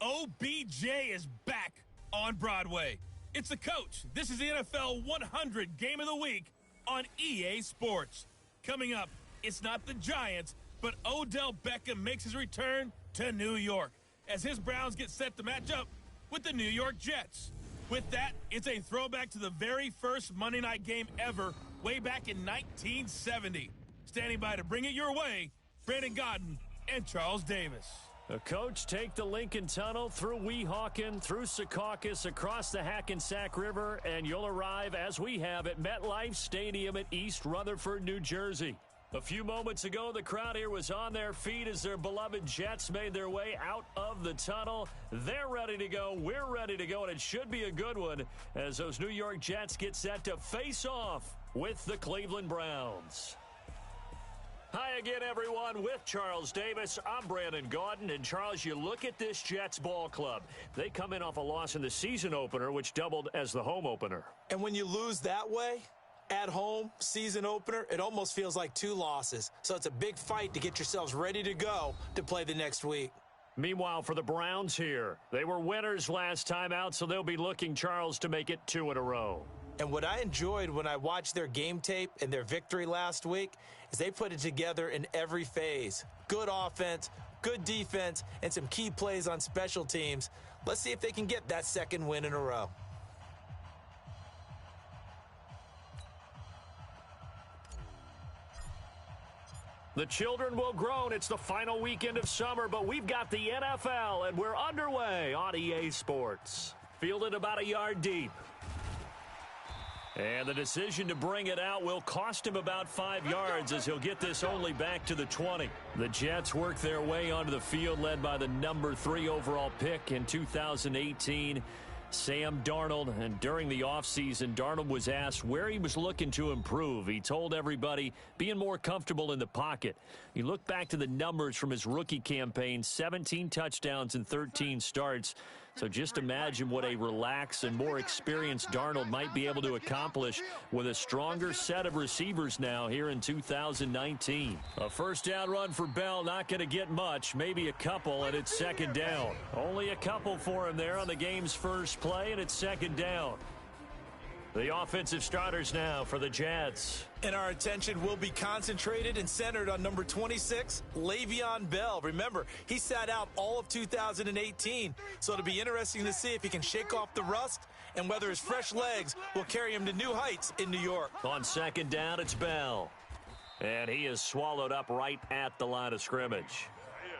OBJ is back on Broadway. It's the coach. This is the NFL 100 Game of the Week on EA Sports. Coming up, it's not the Giants, but Odell Beckham makes his return to New York as his Browns get set to match up with the New York Jets. With that, it's a throwback to the very first Monday night game ever, way back in 1970. Standing by to bring it your way, Brandon Godden and Charles Davis. The coach, take the Lincoln Tunnel through Weehawken, through Secaucus, across the Hackensack River, and you'll arrive, as we have, at MetLife Stadium at East Rutherford, New Jersey. A few moments ago, the crowd here was on their feet as their beloved Jets made their way out of the tunnel. They're ready to go. We're ready to go, and it should be a good one as those New York Jets get set to face off with the Cleveland Browns. Hi again, everyone. With Charles Davis, I'm Brandon Gaudin. And, Charles, you look at this Jets ball club. They come in off a loss in the season opener, which doubled as the home opener. And when you lose that way, at home, season opener, it almost feels like two losses. So it's a big fight to get yourselves ready to go to play the next week. Meanwhile, for the Browns here, they were winners last time out, so they'll be looking, Charles, to make it 2 in a row. And what I enjoyed when I watched their game tape and their victory last week is they put it together in every phase. Good offense, good defense, and some key plays on special teams. Let's see if they can get that second win in a row. The children will groan. It's the final weekend of summer, but we've got the NFL, and we're underway on EA Sports. Fielded about a yard deep. And the decision to bring it out will cost him about 5 yards as he'll get this only back to the 20. The Jets work their way onto the field led by the number 3 overall pick in 2018, Sam Darnold. And during the offseason, Darnold was asked where he was looking to improve. He told everybody being more comfortable in the pocket. You look back to the numbers from his rookie campaign, 17 touchdowns and 13 starts. So just imagine what a relaxed and more experienced Darnold might be able to accomplish with a stronger set of receivers now here in 2019. A first down run for Bell, not going to get much, maybe a couple, and it's second down. Only a couple for him there on the game's first play, and it's second down. The offensive starters now for the Jets. And our attention will be concentrated and centered on number 26, Le'Veon Bell. Remember, he sat out all of 2018, so it'll be interesting to see if he can shake off the rust and whether his fresh legs will carry him to new heights in New York. On second down, it's Bell. And he is swallowed up right at the line of scrimmage.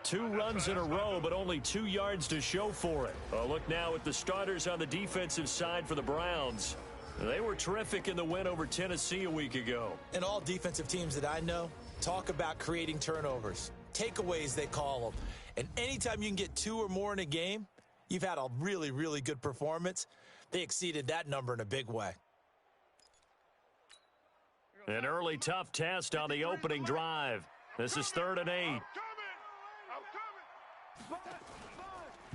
2 runs in a row, but only 2 yards to show for it. A look now at the starters on the defensive side for the Browns. They were terrific in the win over Tennessee a week ago. And all defensive teams that I know talk about creating turnovers. Takeaways, they call them. And anytime you can get 2 or more in a game, you've had a really, really good performance. They exceeded that number in a big way. An early tough test on the opening drive. This is 3rd and 8.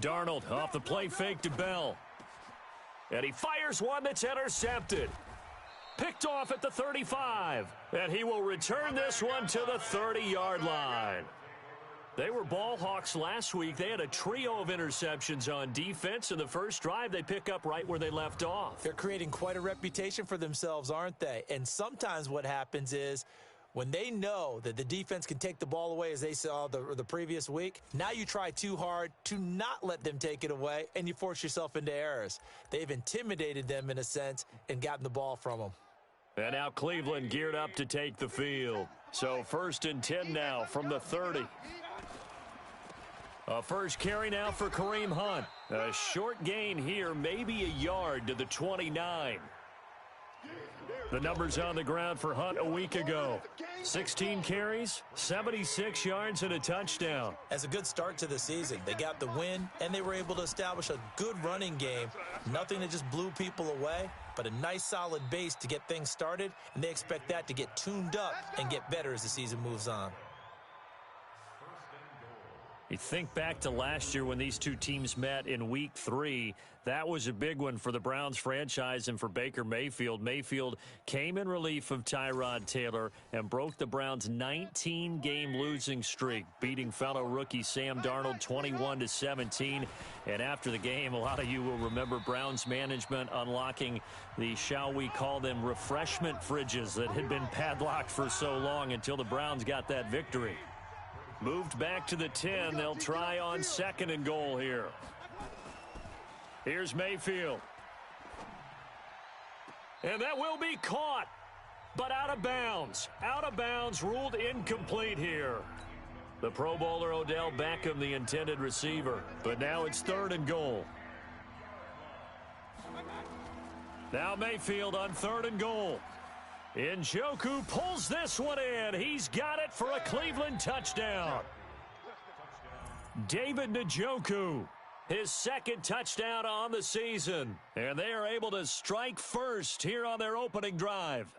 Darnold off the play fake to Bell. And he fires one that's intercepted. Picked off at the 35. And he will return this one to the 30-yard line. They were ball hawks last week. They had a trio of interceptions on defense. In the first drive, they pick up right where they left off. They're creating quite a reputation for themselves, aren't they? And sometimes what happens is when they know that the defense can take the ball away, as they saw the previous week, now you try too hard to not let them take it away, and you force yourself into errors. They've intimidated them in a sense and gotten the ball from them. And now Cleveland geared up to take the field. So 1st and 10 now from the 30. A first carry now for Kareem Hunt. A short gain here, maybe a yard to the 29. The numbers on the ground for Hunt a week ago. 16 carries, 76 yards, and a touchdown. As a good start to the season, they got the win, and they were able to establish a good running game. Nothing that just blew people away, but a nice solid base to get things started, and they expect that to get tuned up and get better as the season moves on. You think back to last year when these two teams met in Week 3. That was a big one for the Browns franchise and for Baker Mayfield. Mayfield came in relief of Tyrod Taylor and broke the Browns' 19-game losing streak, beating fellow rookie Sam Darnold 21-17. And after the game, a lot of you will remember Browns management unlocking the, shall we call them, refreshment fridges that had been padlocked for so long until the Browns got that victory. Moved back to the 10. They'll try on 2nd and goal here. Here's Mayfield. And that will be caught, but out of bounds. Out of bounds, ruled incomplete here. The Pro Bowler Odell Beckham, the intended receiver. But now it's 3rd and goal. Now Mayfield on 3rd and goal. Njoku pulls this one in. He's got it for a Cleveland touchdown. David Njoku, his 2nd touchdown on the season. And they are able to strike first here on their opening drive.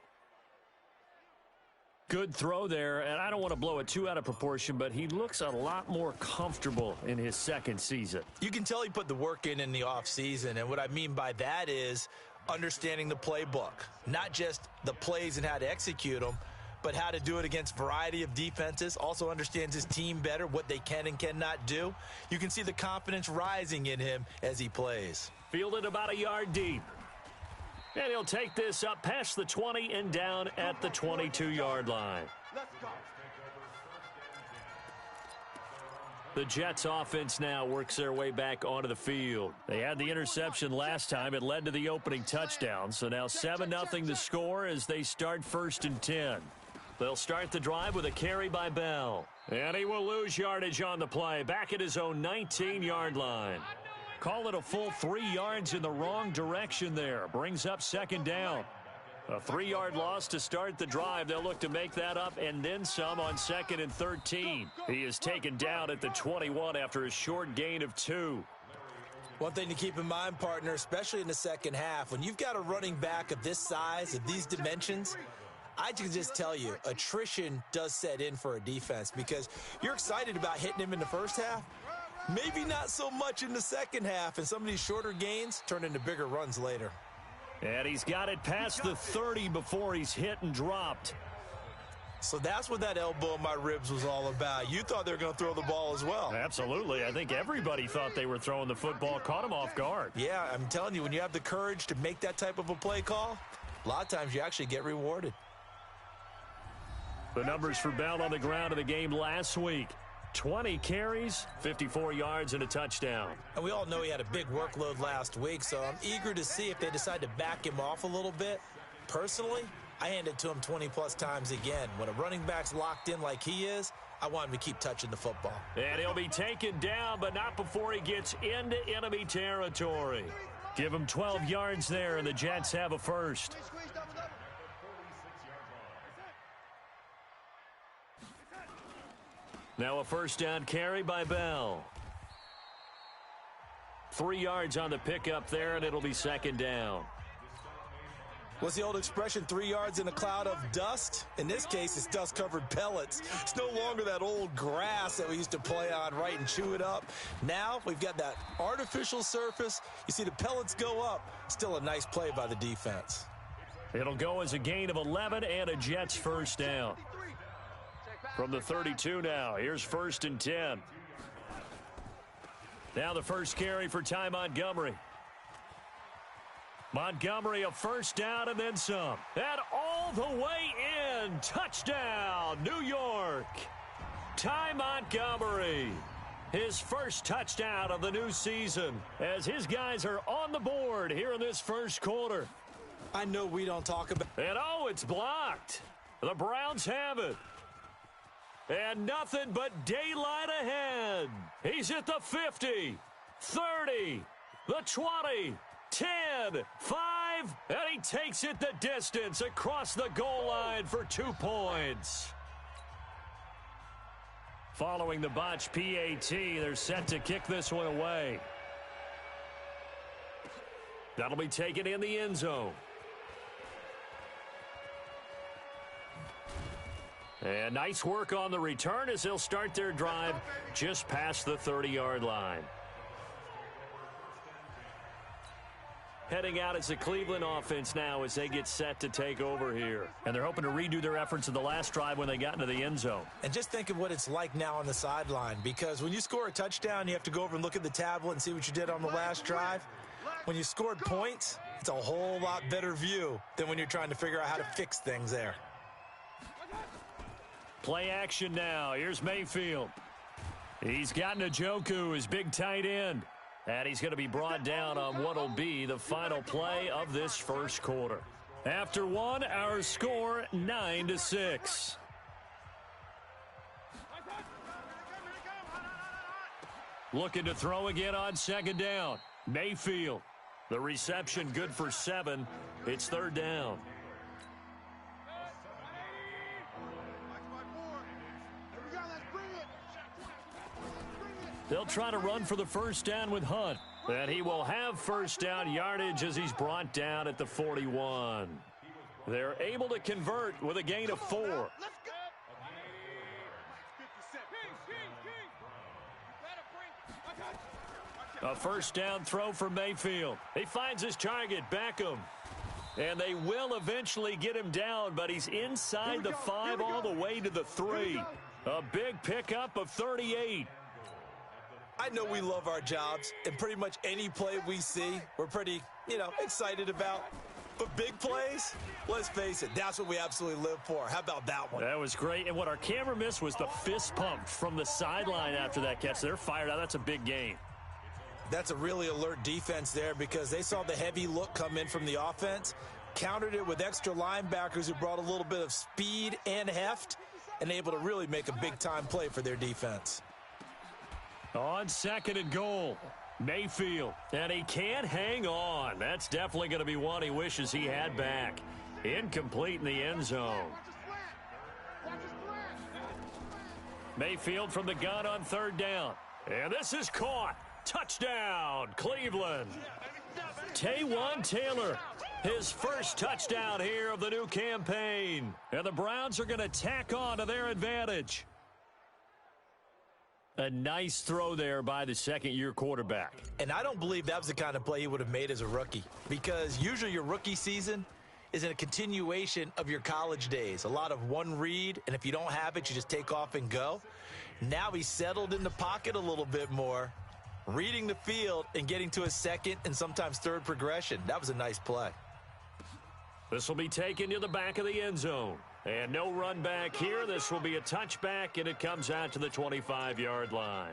Good throw there, and I don't want to blow it too out of proportion, but he looks a lot more comfortable in his 2nd season. You can tell he put the work in the offseason, and what I mean by that is understanding the playbook, not just the plays and how to execute them, but how to do it against a variety of defenses. Also understands his team better, what they can and cannot do. You can see the confidence rising in him as he plays. Fielded about a yard deep. And he'll take this up past the 20 and down at the 22-yard line. The Jets offense now works their way back onto the field. They had the interception last time. It led to the opening touchdown. So now 7-0 the score as they start 1st and 10. They'll start the drive with a carry by Bell. And he will lose yardage on the play. Back at his own 19-yard line. Call it a full 3 yards in the wrong direction there. Brings up 2nd down. A 3-yard loss to start the drive. They'll look to make that up and then some on 2nd and 13. He is taken down at the 21 after a short gain of 2. One thing to keep in mind, partner, especially in the second half, when you've got a running back of this size, of these dimensions, I can just tell you, attrition does set in for a defense because you're excited about hitting him in the first half. Maybe not so much in the second half, and some of these shorter gains turn into bigger runs later. And he's got it past the 30 before he's hit and dropped. So that's what that elbow in my ribs was all about. You thought they were going to throw the ball as well. Absolutely. I think everybody thought they were throwing the football, caught him off guard. Yeah, I'm telling you, when you have the courage to make that type of a play call, a lot of times you actually get rewarded. The numbers for Bell on the ground in the game last week. 20 carries, 54 yards, and a touchdown. And we all know he had a big workload last week, so I'm eager to see if they decide to back him off a little bit. Personally, I hand it to him 20-plus times again. When a running back's locked in like he is, I want him to keep touching the football. And he'll be taken down, but not before he gets into enemy territory. Give him 12 yards there, and the Jets have a first. Now a first down carry by Bell. 3 yards on the pickup there, and it'll be 2nd down. What's the old expression, 3 yards in a cloud of dust? In this case, it's dust-covered pellets. It's no longer that old grass that we used to play on, right, and chew it up. Now we've got that artificial surface. You see the pellets go up. Still a nice play by the defense. It'll go as a gain of 11 and a Jets first down. From the 32 now, here's 1st and 10. Now the first carry for Ty Montgomery. Montgomery a first down and then some. And all the way in. Touchdown, New York. Ty Montgomery. His first touchdown of the new season as his guys are on the board here in this first quarter. I know we don't talk about... And oh, it's blocked. The Browns have it. And nothing but daylight ahead. He's at the 50, 30, the 20, 10, 5, and he takes it the distance across the goal line for 2 points. Following the botch PAT, they're set to kick this one away. That'll be taken in the end zone. And nice work on the return as they'll start their drive just past the 30-yard line. Heading out is the Cleveland offense now as they get set to take over here. And they're hoping to redo their efforts in the last drive when they got into the end zone. And just think of what it's like now on the sideline, because when you score a touchdown, you have to go over and look at the tablet and see what you did on the last drive. When you scored points, it's a whole lot better view than when you're trying to figure out how to fix things there. Play action now. Here's Mayfield. He's got Njoku, his big tight end. And he's going to be brought down on what will be the final play of this first quarter. After one, our score 9-6. Looking to throw again on second down. Mayfield. The reception good for 7. It's third down. They'll try to run for the first down with Hunt. And he will have first down yardage as he's brought down at the 41. They're able to convert with a gain of 4. A first down throw for Mayfield. He finds his target, Beckham. And they will eventually get him down, but he's inside the 5 all the way to the 3. A big pickup of 38. I know we love our jobs, and pretty much any play we see, we're pretty, excited about. But big plays, let's face it, that's what we absolutely live for. How about that one? That was great. And what our camera missed was the fist pump from the sideline after that catch. They're fired out. That's a big gain. That's a really alert defense there because they saw the heavy look come in from the offense, countered it with extra linebackers who brought a little bit of speed and heft, and able to really make a big-time play for their defense. On second and goal, Mayfield, and he can't hang on. That's definitely going to be one he wishes he had back. Incomplete in the end zone. Mayfield from the gun on third down. And this is caught. Touchdown, Cleveland. Taywan Taylor, his first touchdown here of the new campaign. And the Browns are going to tack on to their advantage. A nice throw there by the second-year quarterback. And I don't believe that was the kind of play he would have made as a rookie, because usually your rookie season is in a continuation of your college days. A lot of one read, and if you don't have it, you just take off and go. Now he's settled in the pocket a little bit more, reading the field and getting to a second and sometimes third progression. That was a nice play. This will be taken to the back of the end zone. And no run back here. This will be a touchback, and it comes out to the 25-yard line.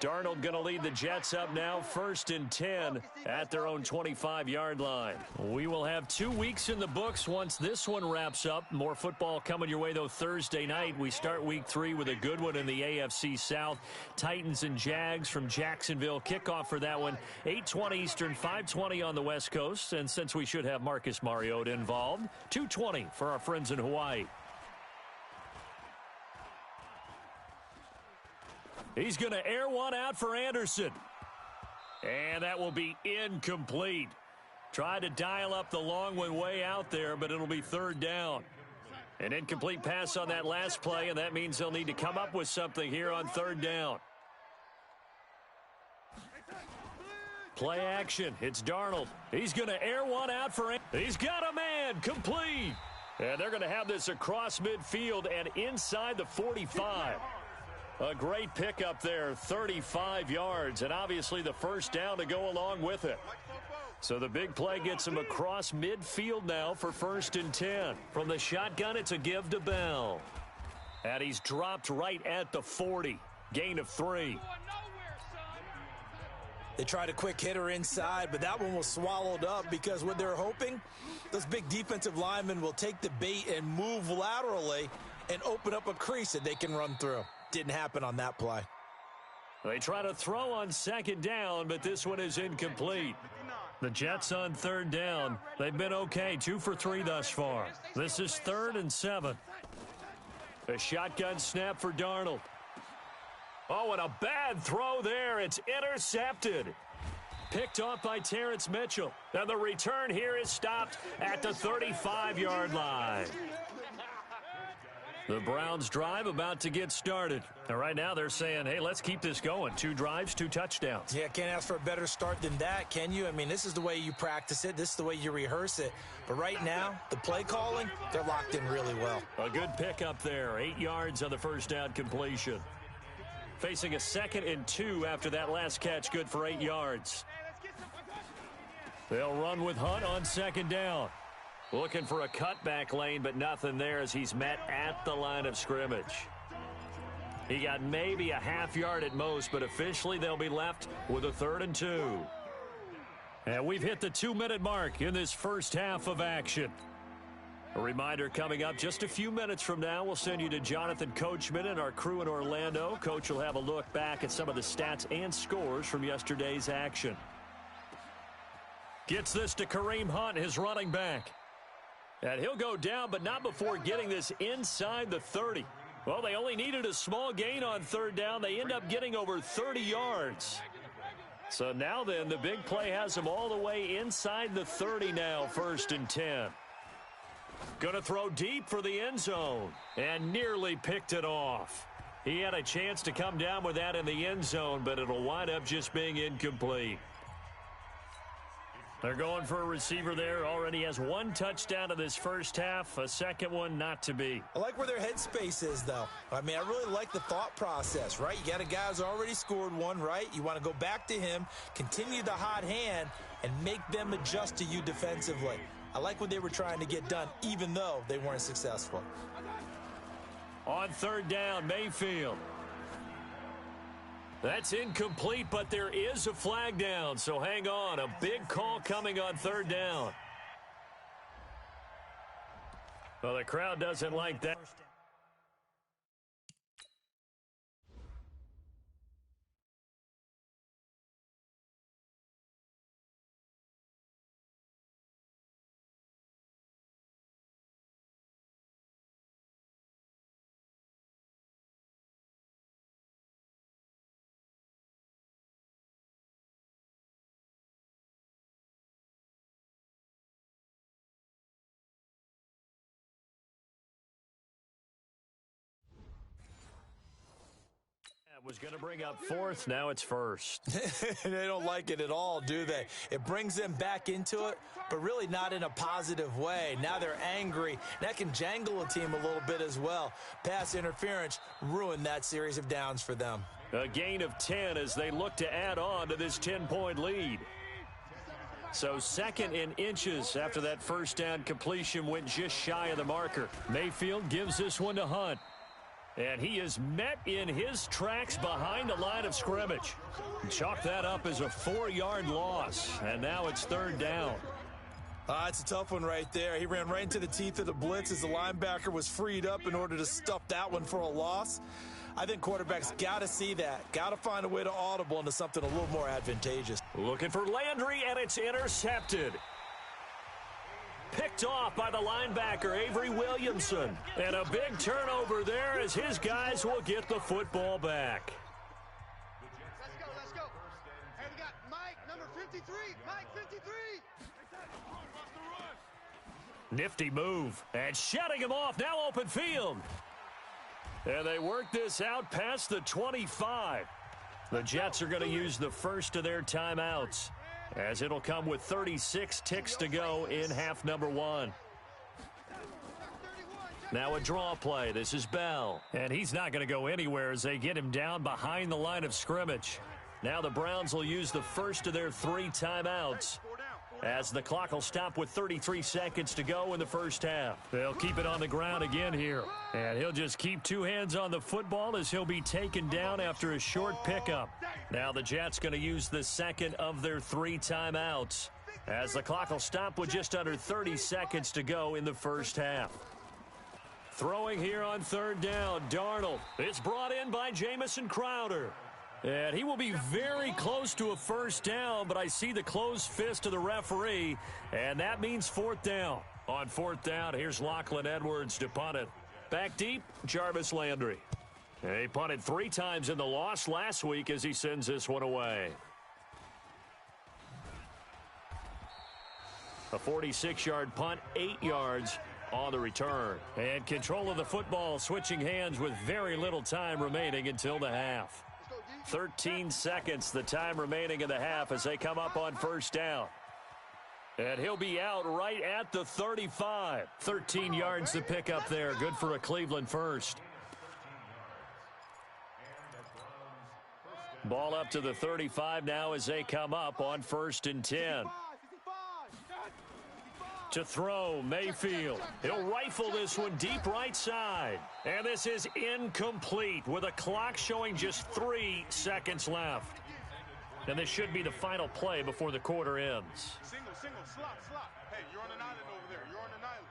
Darnold going to lead the Jets up now, 1st and 10 at their own 25-yard line. We will have 2 weeks in the books once this one wraps up. More football coming your way, though, Thursday night. We start week 3 with a good one in the AFC South. Titans and Jags from Jacksonville. Kickoff for that one, 8:20 Eastern, 5:20 on the West Coast. And since we should have Marcus Mariota involved, 2:20 for our friends in Hawaii. He's going to air one out for Anderson. And that will be incomplete. Tried to dial up the long one way out there, but it'll be third down. An incomplete pass on that last play, and that means they'll need to come up with something here on third down. Play action. It's Darnold. He's going to air one out for He's got a man. Complete. And they're going to have this across midfield and inside the 45. A great pickup there, 35 yards, and obviously the first down to go along with it. So the big play gets him across midfield now for 1st and 10. From the shotgun, it's a give to Bell. And he's dropped right at the 40. Gain of 3. They tried a quick hitter inside, but that one was swallowed up because what they're hoping, those big defensive linemen will take the bait and move laterally and open up a crease that they can run through. Didn't happen on that play. They try to throw on second down, but this one is incomplete. The Jets on third down. They've been okay, 2 for 3 thus far. This is 3rd and 7. A shotgun snap for Darnold. Oh, and a bad throw there. It's intercepted. Picked off by Terrence Mitchell. And the return here is stopped at the 35-yard line. The Browns drive about to get started. And right now they're saying, hey, let's keep this going. 2 drives, 2 touchdowns. Yeah, can't ask for a better start than that, can you? I mean, this is the way you practice it. This is the way you rehearse it. But right now, the play calling, they're locked in really well. A good pickup there. 8 yards on the first down completion. Facing a 2nd and 2 after that last catch, good for 8 yards. They'll run with Hunt on 2nd down. Looking for a cutback lane, but nothing there as he's met at the line of scrimmage. He got maybe a half yard at most, but officially they'll be left with a 3rd and 2. And we've hit the 2-minute mark in this first half of action. A reminder coming up just a few minutes from now, we'll send you to Jonathan Coachman and our crew in Orlando. Coach will have a look back at some of the stats and scores from yesterday's action. Gets this to Kareem Hunt, his running back. And he'll go down, but not before getting this inside the 30. Well, they only needed a small gain on 3rd down. They end up getting over 30 yards. So now then, the big play has them all the way inside the 30 now, 1st and 10. Going to throw deep for the end zone, and nearly picked it off. He had a chance to come down with that in the end zone, but it'll wind up just being incomplete. They're going for a receiver there. Already has 1 touchdown in this first half. A second one not to be. I like where their headspace is, though. I mean, I really like the thought process, right? You got a guy who's already scored 1, right? You want to go back to him, continue the hot hand, and make them adjust to you defensively. I like what they were trying to get done, even though they weren't successful. On 3rd down, Mayfield. That's incomplete, but there is a flag down, so hang on. A big call coming on 3rd down. Well, the crowd doesn't like that. Was going to bring up 4th. Now it's 1st. They don't like it at all, do they? It brings them back into it, but really not in a positive way. Now they're angry. That can jangle a team a little bit as well. Pass interference ruined that series of downs for them. A gain of 10 as they look to add on to this 10-point lead. So 2nd in inches after that first down completion went just shy of the marker. Mayfield gives this one to Hunt. And he is met in his tracks behind the line of scrimmage. Chalk that up as a 4-yard loss. And now it's 3rd down. It's a tough one right there. He ran right into the teeth of the blitz as the linebacker was freed up in order to stuff that one for a loss. I think quarterbacks got to see that. Got to find a way to audible into something a little more advantageous. Looking for Landry, and it's intercepted. Picked off by the linebacker, Avery Williamson. And a big turnover there as his guys will get the football back. Let's go. Hey, we got Mike, number 53. Mike, 53. Nifty move. And shutting him off. Now open field. And they work this out past the 25. The Jets are going to use the first of their timeouts, as it'll come with 36 ticks to go in half number 1. Now a draw play. This is Bell. And he's not going to go anywhere as they get him down behind the line of scrimmage. Now the Browns will use the first of their 3 timeouts, as the clock will stop with 33 seconds to go in the first half. They'll keep it on the ground again here. And he'll just keep 2 hands on the football as he'll be taken down after a short pickup. Now the Jets going to use the second of their 3 timeouts, as the clock will stop with just under 30 seconds to go in the first half. Throwing here on 3rd down, Darnold. It's brought in by Jamison Crowder. And he will be very close to a first down, but I see the closed fist of the referee, and that means 4th down. On 4th down, here's Lachlan Edwards to punt it. Back deep, Jarvis Landry. He punted 3 times in the loss last week as he sends this one away. A 46-yard punt, 8 yards on the return. And control of the football switching hands with very little time remaining until the half. 13 seconds, the time remaining in the half as they come up on first down. And he'll be out right at the 35. 13 yards to pick up there. Good for a Cleveland first. Ball up to the 35 now as they come up on 1st and 10. To throw, Mayfield. He'll rifle this one deep right side. And this is incomplete with a clock showing just 3 seconds left. And this should be the final play before the quarter ends. Single, slot. Hey, you're on an island over there. You're on an island.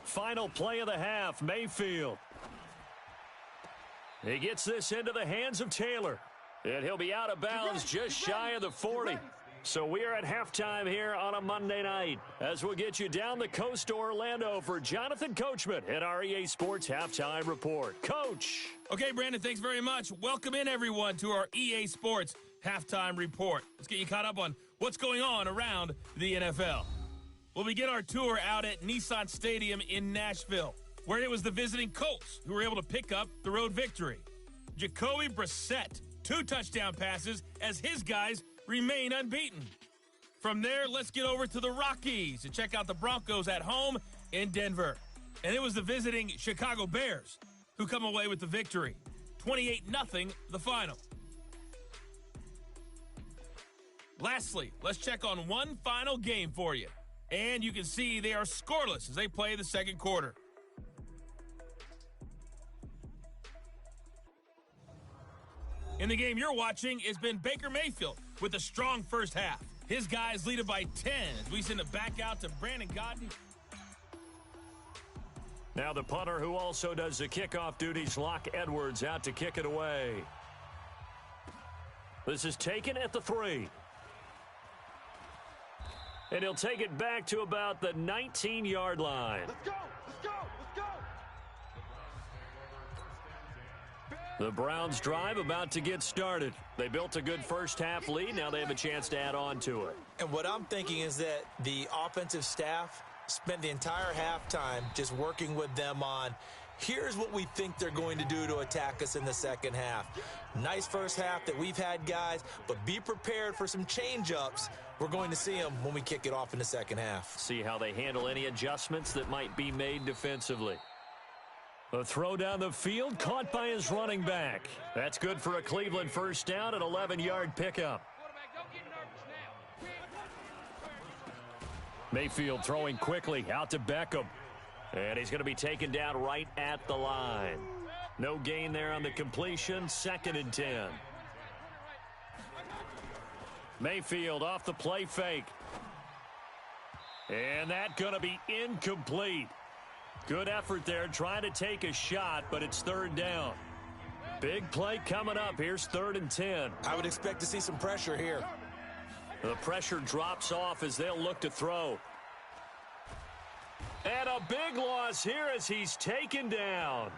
Final play of the half, Mayfield. He gets this into the hands of Taylor. And he'll be out of bounds just shy of the 40. So we are at halftime here on a Monday night as we'll get you down the coast to Orlando for Jonathan Coachman at our EA Sports Halftime Report. Coach. Okay, Brandon, thanks very much. Welcome in, everyone, to our EA Sports Halftime Report. Let's get you caught up on what's going on around the NFL. We'll begin our tour out at Nissan Stadium in Nashville, where it was the visiting Colts who were able to pick up the road victory. Jacoby Brissett, 2 touchdown passes as his guys remain unbeaten. From there, let's get over to the Rockies and check out the Broncos at home in Denver. And it was the visiting Chicago Bears who come away with the victory. 28-0 the final. Lastly, let's check on one final game for you. And you can see they are scoreless as they play the second quarter. In the game you're watching has been Baker Mayfield with a strong first half. His guys lead it by 10 as we send it back out to Brandon Godden. Now the punter who also does the kickoff duties, Locke Edwards, out to kick it away. This is taken at the 3. And he'll take it back to about the 19-yard line. Let's go. The Browns drive about to get started. They built a good first half lead. Now they have a chance to add on to it. And what I'm thinking is that the offensive staff spent the entire halftime just working with them on, here's what we think they're going to do to attack us in the second half. Nice first half that we've had, guys, but be prepared for some change-ups. We're going to see them when we kick it off in the second half. See how they handle any adjustments that might be made defensively. A throw down the field caught by his running back. That's good for a Cleveland first down, an 11-yard pickup. Mayfield throwing quickly out to Beckham. And he's going to be taken down right at the line. No gain there on the completion. 2nd and 10. Mayfield off the play fake. And that's going to be incomplete. Good effort there trying to take a shot, but it's 3rd down. Big play coming up. Here's 3rd and 10. I would expect to see some pressure here. The pressure drops off as they'll look to throw. And a big loss here as he's taken down.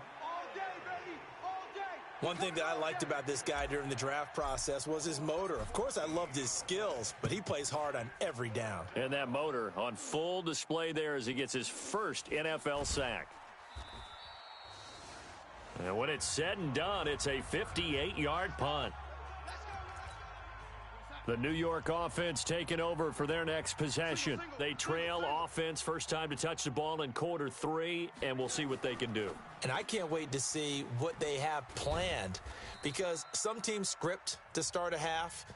One thing that I liked about this guy during the draft process was his motor. Of course, I loved his skills, but he plays hard on every down. And that motor on full display there as he gets his first NFL sack. And when it's said and done, it's a 58-yard punt. The New York offense taking over for their next possession. They trail offense, first time to touch the ball in quarter 3, and we'll see what they can do. And I can't wait to see what they have planned, because some teams script to start a half.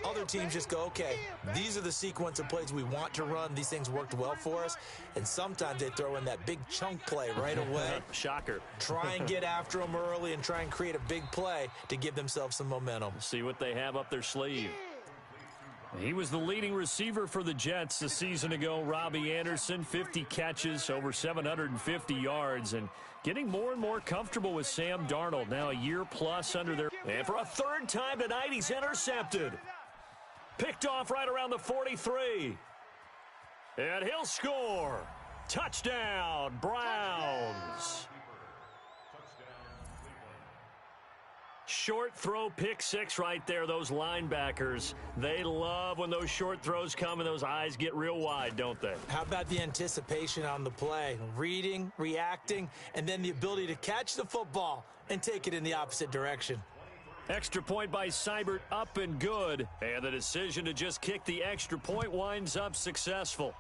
Other teams just go, okay, these are the sequence of plays we want to run. These things worked well for us. And sometimes they throw in that big chunk play right away. Shocker. Try and get after them early and try and create a big play to give themselves some momentum. See what they have up their sleeve. He was the leading receiver for the Jets a season ago. Robbie Anderson, 50 catches, over 750 yards, and getting more and more comfortable with Sam Darnold. Now a year plus under their... And for a 3rd time tonight, he's intercepted. Picked off right around the 43. And he'll score. Touchdown, Browns. Short throw pick six right there. Those linebackers, they love when those short throws come and those eyes get real wide, don't they? How about the anticipation on the play? Reading, reacting, and then the ability to catch the football and take it in the opposite direction. Extra point by Seibert, up and good. And the decision to just kick the extra point winds up successful.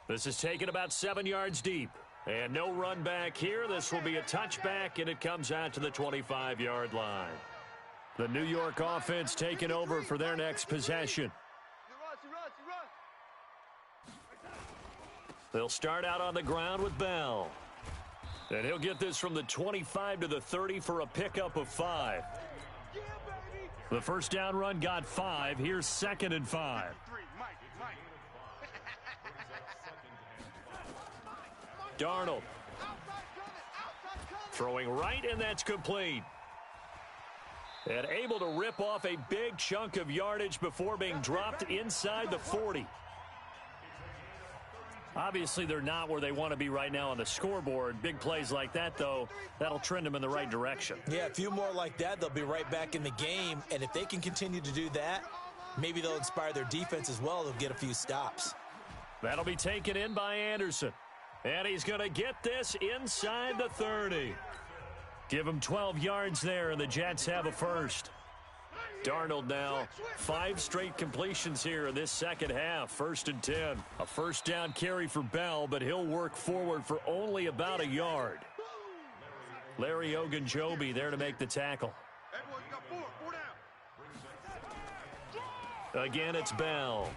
This is taken about 7 yards deep. And no run back here. This will be a touchback, and it comes out to the 25-yard line. The New York offense taking over for their next possession. They'll start out on the ground with Bell. And he'll get this from the 25 to the 30 for a pickup of 5. The first down run got 5. Here's 2nd and 5. Darnold throwing right, and that's complete. And able to rip off a big chunk of yardage before being dropped inside the 40. Obviously, they're not where they want to be right now on the scoreboard. Big plays like that, though, that'll trend them in the right direction. Yeah, a few more like that, they'll be right back in the game. And if they can continue to do that, maybe they'll inspire their defense as well. They'll get a few stops. That'll be taken in by Anderson. And he's going to get this inside the 30. Give him 12 yards there, and the Jets have a first. Darnold now, 5 straight completions here in this second half. 1st and 10. A first down carry for Bell, but he'll work forward for only about a yard. Larry Ogunjobi there to make the tackle. Again, it's Bell.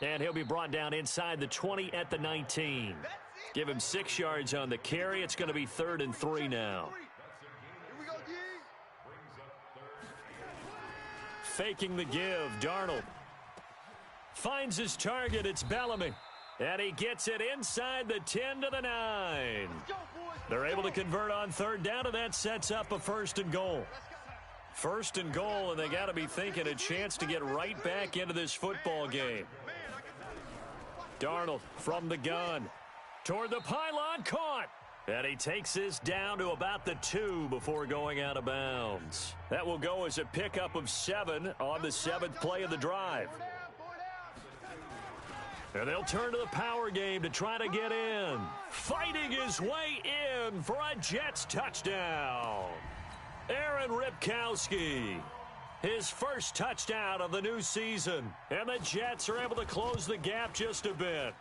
And he'll be brought down inside the 20 at the 19. Give him 6 yards on the carry. It's going to be 3rd and 3 now. Faking the give, Darnold finds his target. It's Bellamy, and he gets it inside the 10 to the 9. They're able to convert on 3rd down, and that sets up a 1st and goal. 1st and goal, and they got to be thinking a chance to get right back into this football game. Darnold from the gun toward the pylon, caught. And he takes this down to about the 2 before going out of bounds. That will go as a pickup of 7 on the 7th play of the drive. And they'll turn to the power game to try to get in. Fighting his way in for a Jets touchdown. Aaron Ripkowski. His first touchdown of the new season. And the Jets are able to close the gap just a bit.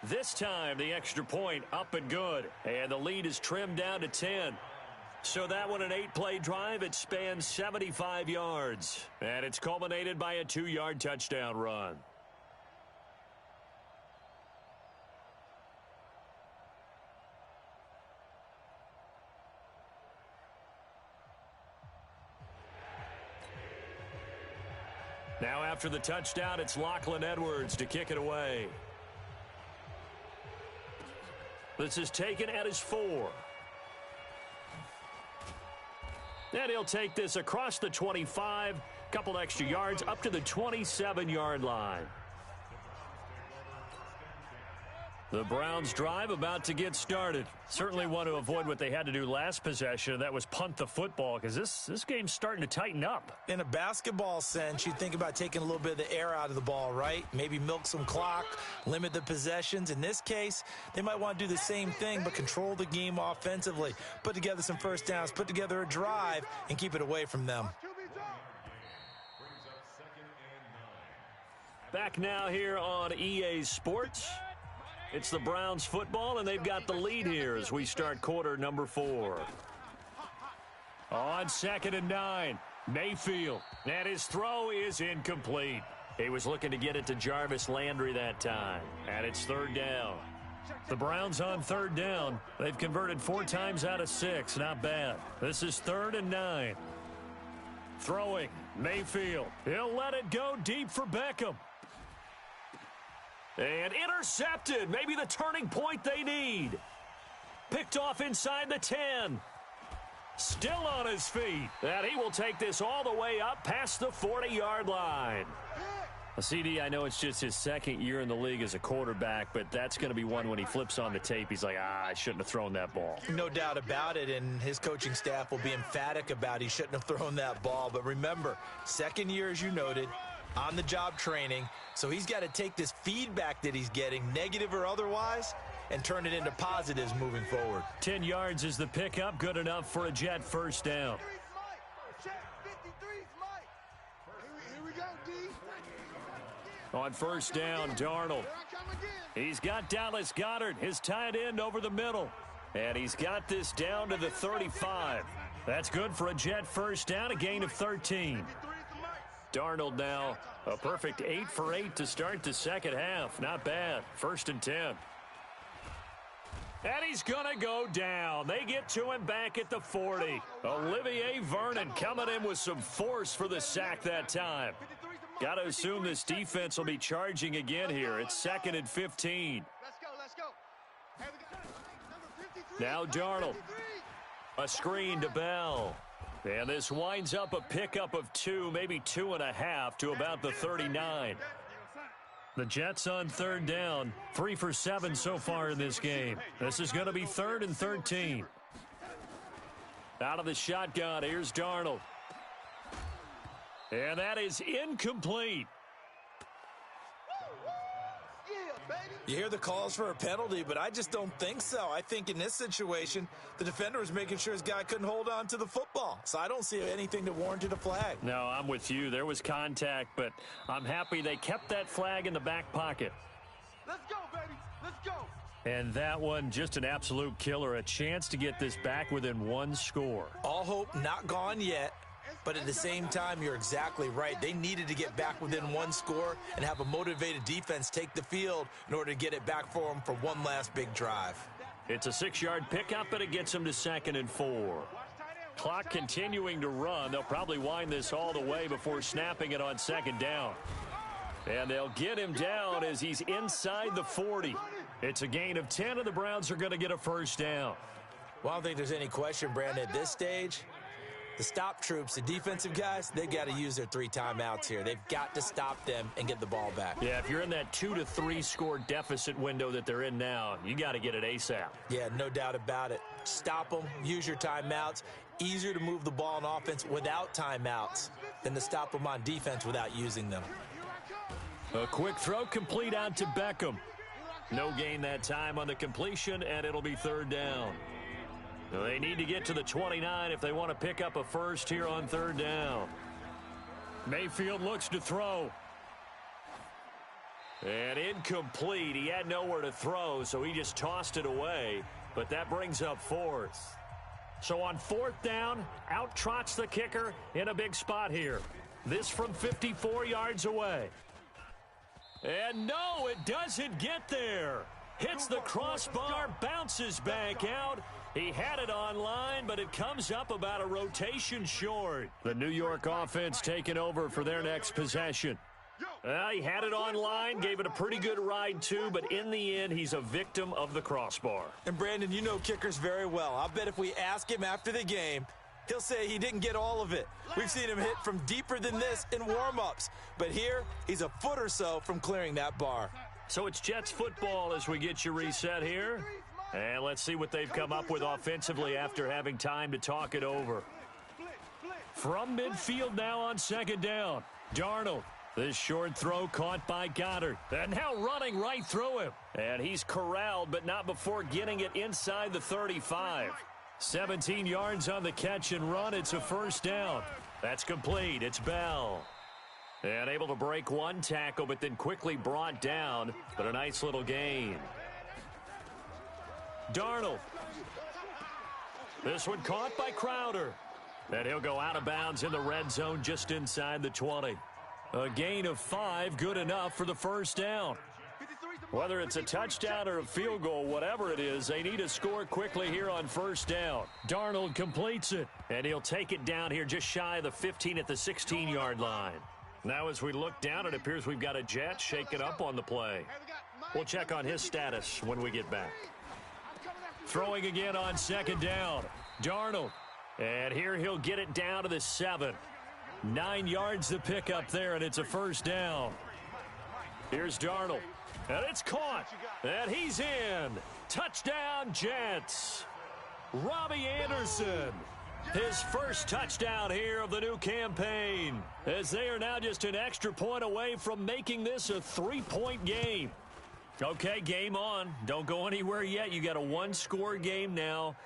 This time, the extra point up and good. And the lead is trimmed down to 10. So that one, an 8-play drive, it spans 75 yards. And it's culminated by a 2-yard touchdown run. Now after the touchdown, it's Lachlan Edwards to kick it away. This is taken at his 4. And he'll take this across the 25, couple extra yards up to the 27-yard line. The Browns drive about to get started. Certainly want to avoid what they had to do last possession. That was punt the football, because this game's starting to tighten up. In a basketball sense, you think about taking a little bit of the air out of the ball, right? Maybe milk some clock, limit the possessions. In this case, they might want to do the same thing, but control the game offensively. Put together some first downs, put together a drive, and keep it away from them. Back now here on EA Sports. It's the Browns football, and they've got the lead here as we start quarter number 4. On 2nd and 9, Mayfield, and his throw is incomplete. He was looking to get it to Jarvis Landry that time, and it's 3rd down. The Browns on 3rd down. They've converted 4 times out of 6. Not bad. This is 3rd and 9. Throwing, Mayfield. He'll let it go deep for Beckham. And intercepted. Maybe the turning point they need. Picked off inside the 10. Still on his feet. And he will take this all the way up past the 40-yard line. CD, I know it's just his second year in the league as a quarterback, but that's going to be one when he flips on the tape. He's like, I shouldn't have thrown that ball. No doubt about it, and his coaching staff will be emphatic about he shouldn't have thrown that ball. But remember, second year, as you noted, on-the-job training, so he's got to take this feedback that he's getting, negative or otherwise, and turn it into positives moving forward. 10 yards is the pickup, good enough for a Jet first down. On first down, Darnold. He's got Dallas Goedert, his tight end, over the middle. And he's got this down to the 35. That's good for a Jet first down, a gain of 13. Darnold now, a perfect 8 for 8 to start the second half. Not bad. 1st and 10. And he's going to go down. They get to him back at the 40. Olivier Vernon coming in with some force for the sack that time. Got to assume this defense will be charging again here. It's 2nd and 15. Let's go. Now Darnold. A screen to Bell. And this winds up a pickup of 2, maybe 2.5 to about the 39. The Jets on 3rd down. 3 for 7 so far in this game. This is going to be 3rd and 13. Out of the shotgun, here's Darnold. And that is incomplete. You hear the calls for a penalty, but I just don't think so. I think in this situation, the defender was making sure his guy couldn't hold on to the football. So I don't see anything that warranted a flag. No, I'm with you. There was contact, but I'm happy they kept that flag in the back pocket. Let's go, baby. Let's go. And that one, just an absolute killer. A chance to get this back within 1 score. All hope not gone yet. But at the same time, you're exactly right. They needed to get back within 1 score and have a motivated defense take the field in order to get it back for them for one last big drive. It's a 6-yard pickup, and it gets them to 2nd and 4. Clock continuing to run. They'll probably wind this all the way before snapping it on 2nd down. And they'll get him down as he's inside the 40. It's a gain of 10, and the Browns are going to get a first down. Well, I don't think there's any question, Brandon, at this stage. The stop troops, the defensive guys, they got to use their 3 timeouts here. They've got to stop them and get the ball back. Yeah, if you're in that 2 to 3 score deficit window that they're in now, you got to get it ASAP. Yeah, no doubt about it. Stop them, use your timeouts. Easier to move the ball on offense without timeouts than to stop them on defense without using them. A quick throw complete out to Beckham. No gain that time on the completion, and it'll be 3rd down. They need to get to the 29 if they want to pick up a first here on 3rd down. Mayfield looks to throw. And incomplete. He had nowhere to throw, so he just tossed it away. But that brings up 4th. So on 4th down, out trots the kicker in a big spot here. This from 54 yards away. And no, it doesn't get there. Hits the crossbar, bounces back out. He had it online, but it comes up about a rotation short. The New York offense taking over for their next possession. He had it online, gave it a pretty good ride too, but in the end, he's a victim of the crossbar. And Brandon, you know kickers very well. I'll bet if we ask him after the game, he'll say he didn't get all of it. We've seen him hit from deeper than this in warm-ups. But here, he's a foot or so from clearing that bar. So it's Jets football as we get you reset here. And let's see what they've come up with offensively after having time to talk it over. From midfield now on 2nd down. Darnold. This short throw caught by Goddard. And now running right through him. And he's corralled, but not before getting it inside the 35. 17 yards on the catch and run. It's a first down. That's complete. It's Bell. And able to break 1 tackle, but then quickly brought down. But a nice little gain. Darnold. This one caught by Crowder. And he'll go out of bounds in the red zone just inside the 20. A gain of 5, good enough for the first down. Whether it's a touchdown or a field goal, whatever it is, they need to score quickly here on first down. Darnold completes it, and he'll take it down here just shy of the 15 at the 16-yard line. Now as we look down, it appears we've got a Jet shaking up on the play. We'll check on his status when we get back. Throwing again on 2nd down. Darnold. And here he'll get it down to the 7. 9 yards to pick up there, and it's a first down. Here's Darnold. And it's caught. And he's in. Touchdown, Jets. Robbie Anderson. His first touchdown here of the new campaign, as they are now just an extra point away from making this a 3-point game. Okay, game on. Don't go anywhere yet. You got a one-score game now.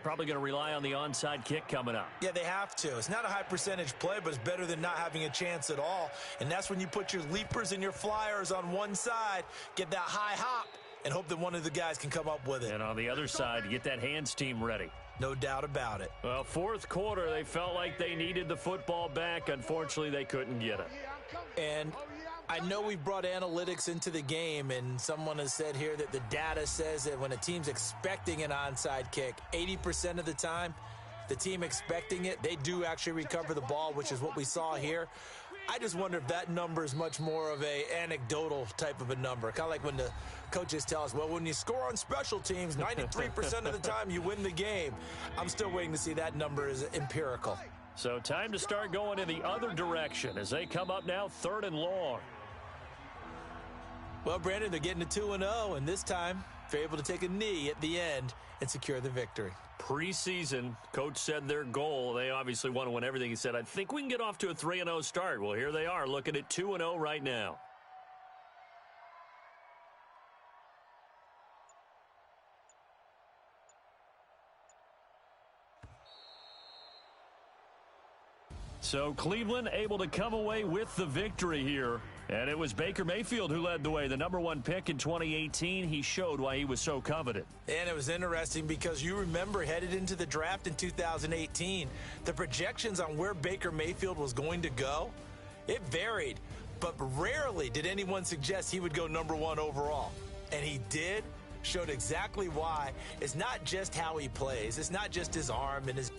Probably going to rely on the onside kick coming up. Yeah, they have to. It's not a high-percentage play, but it's better than not having a chance at all. And that's when you put your leapers and your flyers on one side, get that high hop, and hope that one of the guys can come up with it. And on the other side, get that hands team ready. No doubt about it. Well, fourth quarter, they felt like they needed the football back. Unfortunately, they couldn't get it. And I know we've brought analytics into the game, and someone has said here that the data says that when a team's expecting an onside kick, 80% of the time, the team expecting it, they do actually recover the ball, which is what we saw here. I just wonder if that number is much more of a anecdotal type of a number. Kind of like when the coaches tell us, well, when you score on special teams, 93% of the time you win the game. I'm still waiting to see that number is empirical. So time to start going in the other direction as they come up now 3rd and long. Well, Brandon, they're getting to 2-0, and this time they're able to take a knee at the end and secure the victory. Preseason, coach said their goal, they obviously want to win everything. He said, I think we can get off to a 3-0 start. Well, here they are looking at 2-0 right now. So Cleveland able to come away with the victory here. And it was Baker Mayfield who led the way. The #1 pick in 2018, he showed why he was so coveted. And it was interesting because you remember headed into the draft in 2018, the projections on where Baker Mayfield was going to go, it varied. But rarely did anyone suggest he would go #1 overall. And he did, showed exactly why. It's not just how he plays. It's not just his arm and his